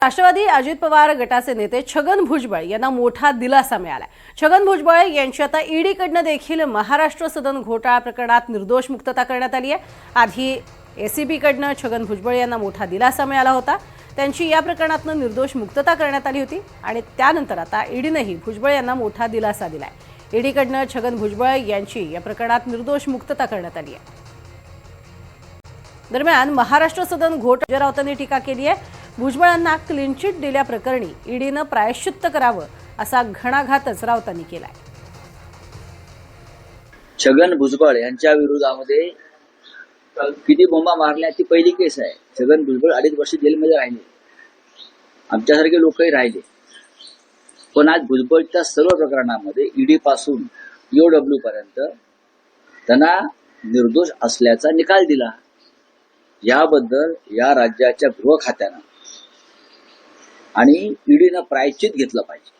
राष्ट्रवादी अजित पवार गटाचे नेते छगन भुजबळ यांना मोठा दिलासा मिळाला। छगन भुजबळ यांची आता ईडीकडनं देखील महाराष्ट्र सदन घोटाळा प्रकरणात निर्दोष मुक्तता करण्यात आली आहे। आधी एसीबीकडनं छगन भुजबळ यांना मोठा दिलासा मिळाला होता, त्यांची या प्रकरणातून निर्दोष मुक्तता करण्यात आली होती आणि त्यानंतर आता ईडीनेही भुजबळ यांना मोठा दिलासा दिलाय। ईडीकडनं छगन भुजबळ यांची या प्रकरणात निर्दोष मुक्तता करण्यात आली आहे। दरम्यान महाराष्ट्र सदन घोटाळ्यावर राऊतांनी टीका केली आहे। भुजबळांना क्लीन चिट दिल्याप्रकरणी ईडीनं प्रायश्चित्त करावं असा घणाघातच राऊतांनी केलाय। छगन भुजबळ यांच्या विरोधामध्ये किती बोंबा मारल्या ती पहिली केस आहे। छगन भुजबळ 2.5 वर्ष जेलमध्ये राहिले, आमच्यासारखे लोकही राहिले, पण आज भुजबळच्या सर्व प्रकरणामध्ये ईडी पासून ईओडब्ल्यू पर्यंत त्यांना निर्दोष असल्याचा निकाल दिला। याबद्दल या राज्याच्या गृह खात्यानं आणि ईडीनं प्रायश्चित घेतलं पाहिजे।